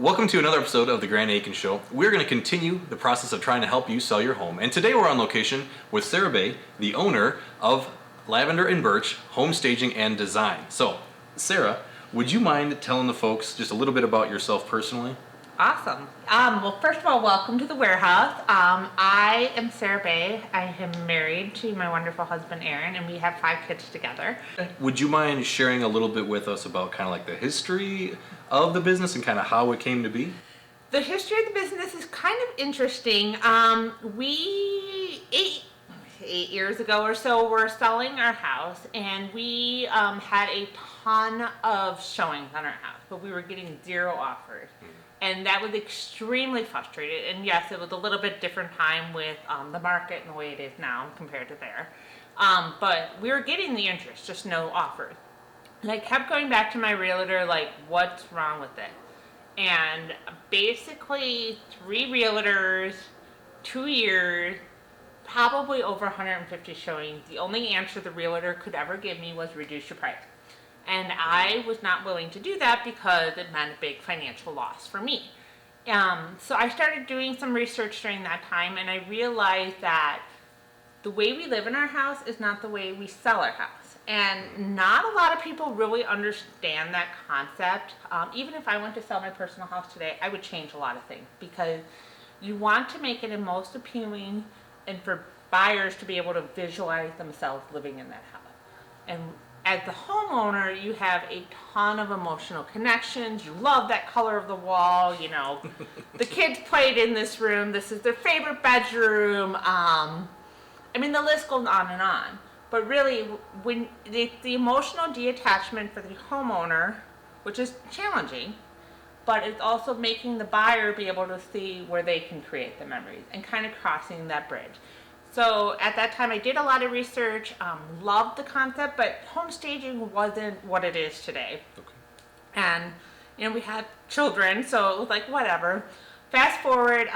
Welcome to another episode of the Grant Akin Show. We're going to continue the process of trying to help you sell your home. And today we're on location with Sara Beay, the owner of Lavender Birch Home Staging and Design. So, Sara, would you mind telling the folks just a little bit about yourself personally? Awesome. Well, first of all, welcome to the warehouse. I am Sara Beay. I am married to my wonderful husband, Aaron, and we have 5 kids together. Would you mind sharing a little bit with us about kind of like the history of the business and kind of how it came to be? The history of the business is kind of interesting. We, eight years ago or so, were selling our house, and we had a ton of showings on our house, but we were getting 0 offers. And that was extremely frustrating. And yes, it was a little bit different time with the market and the way it is now compared to there. But we were getting the interest, just no offers. And I kept going back to my realtor, like, what's wrong with it? And basically 3 realtors, 2 years, probably over 150 showings. The only answer the realtor could ever give me was reduce your price. And I was not willing to do that because it meant a big financial loss for me. So I started doing some research during that time, and I realized that the way we live in our house is not the way we sell our house. And not a lot of people really understand that concept. Even if I went to sell my personal house today, I would change a lot of things because you want to make it the most appealing and for buyers to be able to visualize themselves living in that house. And as the homeowner, you have a ton of emotional connections. You love that color of the wall. You know, the kids played in this room. This is their favorite bedroom. I mean, the list goes on and on. But really, when the emotional detachment for the homeowner, which is challenging, but it's also making the buyer be able to see where they can create the memories and kind of crossing that bridge. So at that time I did a lot of research, loved the concept, but home staging wasn't what it is today. Okay. And, you know, we had children, so it was like, whatever. Fast forward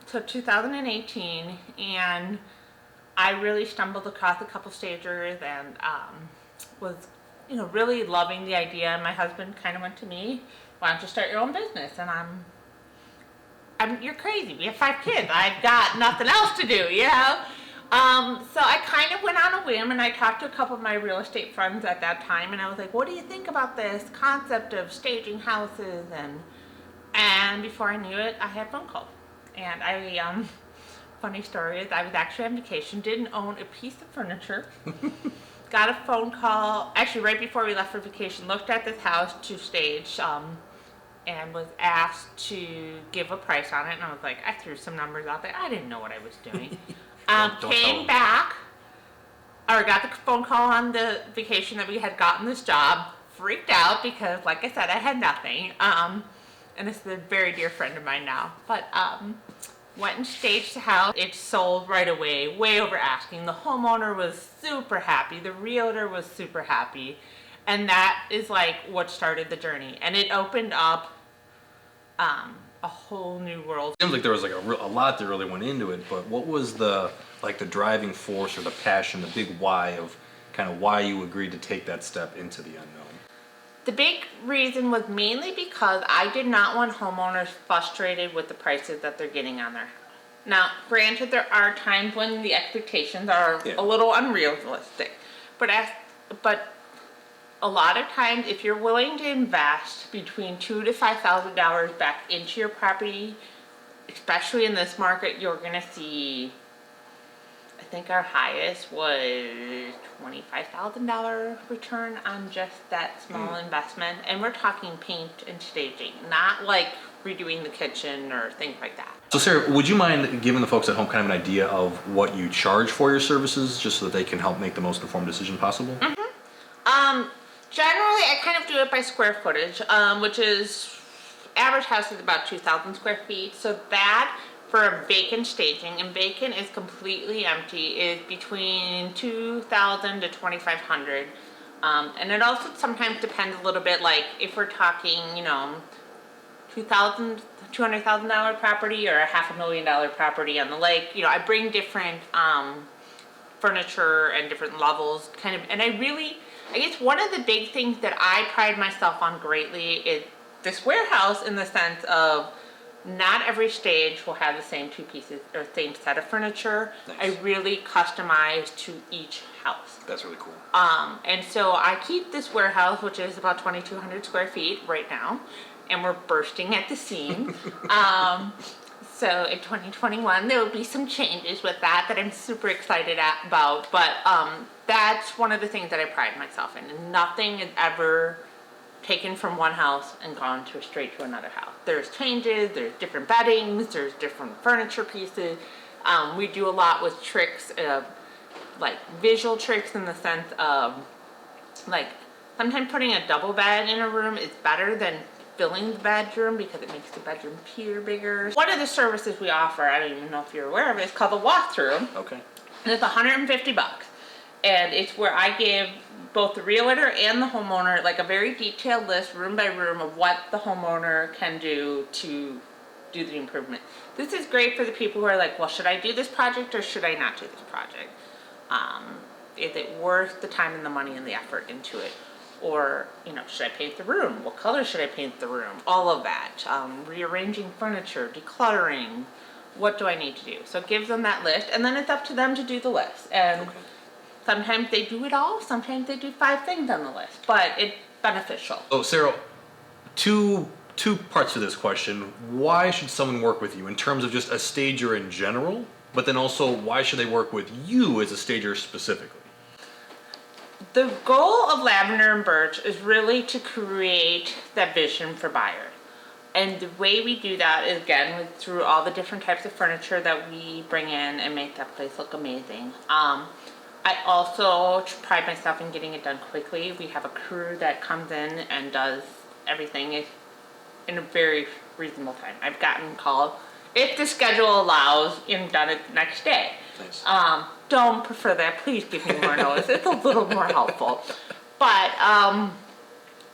to 2018, and I really stumbled across a couple stagers and was, you know, really loving the idea. And my husband kind of went to me, why don't you start your own business? And you're crazy. We have 5 kids. I've got nothing else to do, you know? So I kind of went on a whim, and I talked to a couple of my real estate friends at that time, and I was like, what do you think about this concept of staging houses? And before I knew it, I had a phone call. And funny story is I was actually on vacation, didn't own a piece of furniture, got a phone call, actually right before we left for vacation, looked at this house to stage, and was asked to give a price on it, and I was like, I threw some numbers out there. I didn't know what I was doing. Came back, or got the phone call on the vacation that we had gotten this job, freaked out because, like I said, I had nothing. And this is a very dear friend of mine now. But went and staged the house. It sold right away, way over asking. The homeowner was super happy. The realtor was super happy. And that is like what started the journey. And it opened up a whole new world. It seems like there was like a lot that really went into it, but what was the driving force or the passion, the big why of kind of why you agreed to take that step into the unknown? The big reason was mainly because I did not want homeowners frustrated with the prices that they're getting on their house. Now, granted, there are times when the expectations are a little unrealistic, but a lot of times, if you're willing to invest between $2,000 to $5,000 back into your property, especially in this market, you're going to see, I think our highest was $25,000 return on just that small investment. And we're talking paint and staging, not like redoing the kitchen or things like that. So Sara, would you mind giving the folks at home kind of an idea of what you charge for your services, just so that they can help make the most informed decision possible? Generally, I kind of do it by square footage, which is, average house is about 2,000 square feet. So that, for a vacant staging, and vacant is completely empty, is between 2,000 to 2,500. And it also sometimes depends a little bit, like if we're talking, you know, $200,000 property or a $500,000 property on the lake. You know, I bring different furniture and different levels, kind of, and I guess one of the big things that I pride myself on greatly is this warehouse in the sense of not every stage will have the same two pieces or same set of furniture. Nice. I really customize to each house. That's really cool. And so I keep this warehouse, which is about 2,200 square feet right now, and we're bursting at the seam. So in 2021, there will be some changes with that I'm super excited about. But that's one of the things that I pride myself in. Nothing is ever taken from one house and gone straight to another house. There's changes, there's different beddings, there's different furniture pieces. We do a lot with tricks, like visual tricks in the sense of, like, sometimes putting a double bed in a room is better than filling the bedroom because it makes the bedroom appear bigger. One of the services we offer, I don't even know if you're aware of it, it's called the walkthrough. Okay. And it's $150. And it's where I give both the realtor and the homeowner like a very detailed list, room by room, of what the homeowner can do to do the improvement. This is great for the people who are like, well, should I do this project or should I not do this project? Is it worth the time and the money and the effort into it? Or, you know, should I paint the room? What color should I paint the room? All of that. Rearranging furniture, decluttering. What do I need to do? So it gives them that list, and then it's up to them to do the list. And Okay. sometimes they do it all, sometimes they do 5 things on the list, but it's beneficial. So, Sarah, two parts to this question. Why should someone work with you in terms of just a stager in general? But then also, why should they work with you as a stager specifically? The goal of Lavender and Birch is really to create that vision for buyers. And the way we do that is, again, through all the different types of furniture that we bring in and make that place look amazing. I also pride myself in getting it done quickly. We have a crew that comes in and does everything in a very reasonable time. I've gotten called, if the schedule allows, and done it the next day. Nice. Don't prefer that. Please give me more notice. It's a little more helpful. But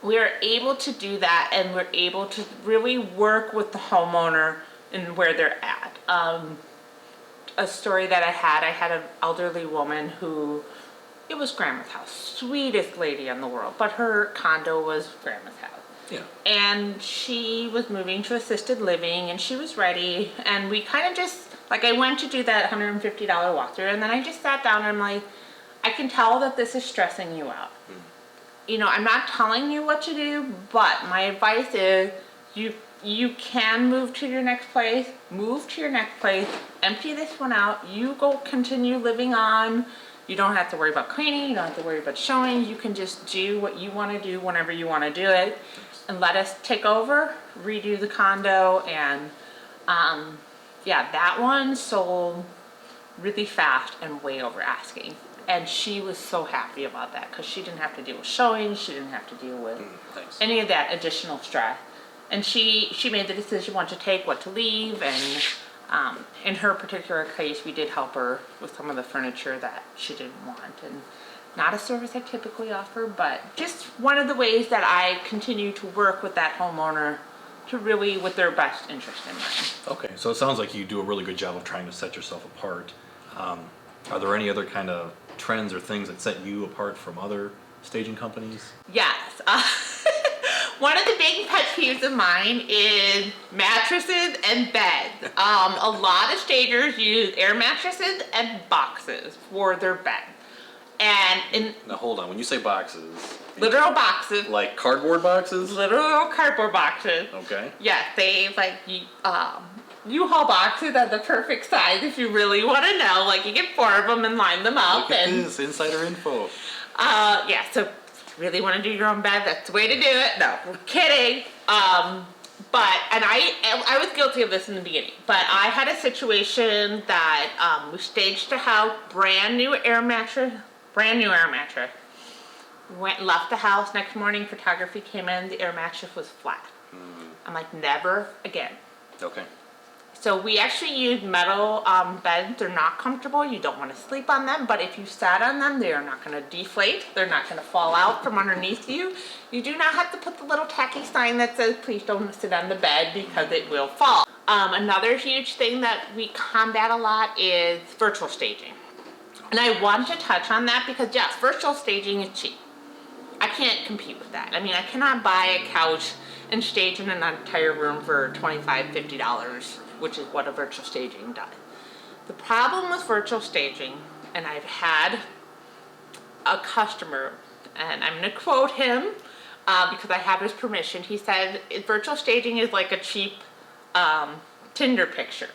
we're able to do that, and we're able to really work with the homeowner and where they're at. A story that I had an elderly woman who, it was grandma's house, sweetest lady in the world, but her condo was grandma's house. Yeah. And she was moving to assisted living, and she was ready, and we kind of just, like, I went to do that $150 walkthrough, and then I just sat down and I'm like, I can tell that this is stressing you out. You know, I'm not telling you what to do, but my advice is you can move to your next place, empty this one out, you go continue living on. You don't have to worry about cleaning, you don't have to worry about showing, you can just do what you want to do whenever you want to do it, and let us take over, redo the condo, and yeah, that one sold really fast and way over asking. And she was so happy about that because she didn't have to deal with showing, she didn't have to deal with Thanks. any of that additional stress. And she made the decision what to take, what to leave, and in her particular case, we did help her with some of the furniture that she didn't want. And not a service I typically offer, but just one of the ways that I continue to work with that homeowner to really with their best interest in mind. Okay, so it sounds like you do a really good job of trying to set yourself apart. Are there any other kind of trends or things that set you apart from other staging companies? Yes. One of the big pet peeves of mine is mattresses and beds. A lot of stagers use air mattresses and boxes for their bed. And Now hold on, when you say boxes, literal boxes, like cardboard boxes? literal cardboard boxes. Okay. Yes, they like U-Haul boxes are the perfect size if you really want to know. Like, you get 4 of them and line them up. Look at And this, insider info. yeah, so if you really want to do your own bed, that's the way to do it. No, we're kidding. But, and I was guilty of this in the beginning, but I had a situation that we staged a house, brand new air mattress. Left the house, next morning photography came in, the air mattress was flat. I'm like, never again. Okay. So we actually use metal beds. They're not comfortable. You don't want to sleep on them, but if you sat on them, they are not going to deflate. They're not going to fall out from underneath you. You do not have to put the little tacky sign that says, please don't sit on the bed because it will fall. Another huge thing that we combat a lot is virtual staging. And I want to touch on that because, yes, virtual staging is cheap. I can't compete with that. I mean, I cannot buy a couch and stage in an entire room for $25, $50, which is what a virtual staging does. The problem with virtual staging, and I've had a customer, and I'm going to quote him because I have his permission. He said, virtual staging is like a cheap Tinder picture.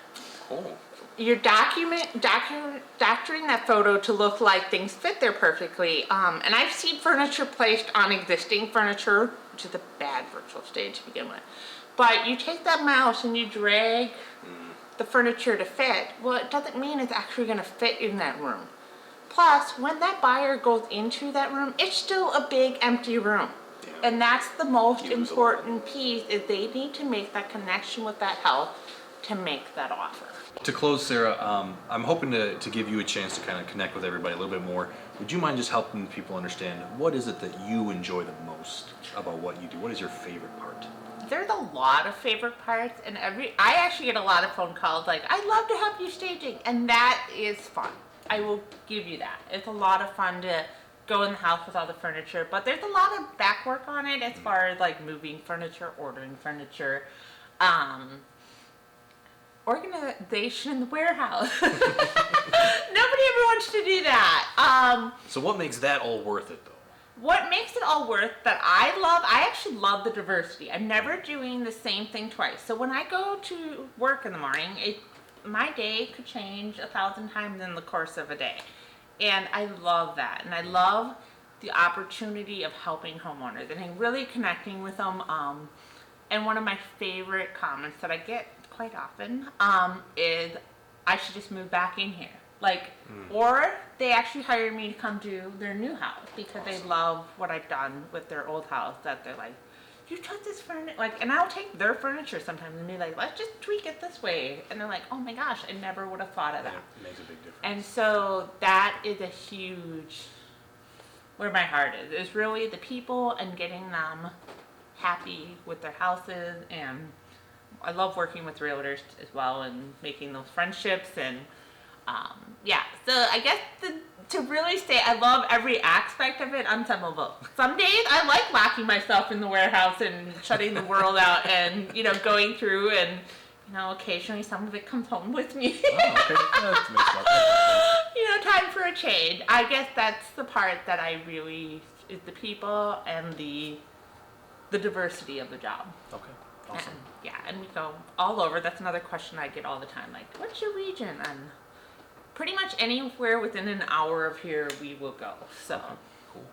Oh. You're doctoring that photo to look like things fit there perfectly. And I've seen furniture placed on existing furniture, which is a bad virtual stage to begin with. But you take that mouse and you drag the furniture to fit. Well, it doesn't mean it's actually going to fit in that room. Plus, when that buyer goes into that room, it's still a big empty room. Yeah. And that's the most important piece, is they need to make that connection with that house to make that offer. To close, Sara, I'm hoping to give you a chance to kind of connect with everybody a little bit more. Would you mind just helping people understand what is it that you enjoy the most about what you do? What is your favorite part? There's a lot of favorite parts, and I actually get a lot of phone calls like, I'd love to help you staging, and that is fun. I will give you that. It's a lot of fun to go in the house with all the furniture, but there's a lot of back work on it as far as like moving furniture, ordering furniture, organization in the warehouse. Nobody ever wants to do that. So what makes that all worth it, though? What makes it all worth that I actually love the diversity. I'm never doing the same thing twice. So when I go to work in the morning, my day could change 1,000 times in the course of a day. And I love that. And I love the opportunity of helping homeowners and really connecting with them. And one of my favorite comments that I get quite often is, I should just move back in here. Or they actually hire me to come do their new house because they love what I've done with their old house, that they're like, you took this furniture, and I'll take their furniture sometimes and be like, let's just tweak it this way. And they're like, oh my gosh, I never would have thought of that. It makes a big difference. And so that is a huge, where my heart is really the people and getting them happy with their houses. And I love working with realtors as well and making those friendships. And so I guess to really say I love every aspect of it on some level. Some days I like locking myself in the warehouse and shutting the world out and, going through, and, occasionally some of it comes home with me. Oh, okay. That makes a lot of sense. Time for a change. I guess that's the part that I really, is the people and the diversity of the job. Okay. Awesome. And we go all over. That's another question I get all the time. Like, what's your region? And pretty much anywhere within an hour of here, we will go. So. Okay, cool.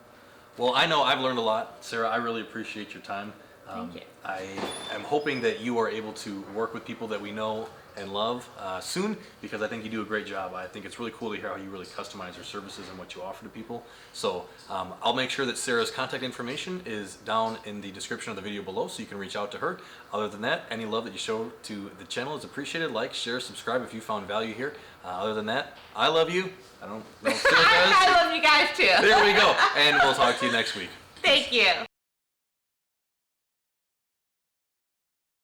Well, I know I've learned a lot, Sara. I really appreciate your time. Thank you. I am hoping that you are able to work with people that we know and love soon, because I think you do a great job. I think it's really cool to hear how you really customize your services and what you offer to people. So I'll make sure that Sara's contact information is down in the description of the video below, so you can reach out to her. Other than that, any love that you show to the channel is appreciated. Like, share, subscribe if you found value here. Other than that, I love you. I don't know if Sara does. I love you guys too. There we go. And we'll talk to you next week. Thank you.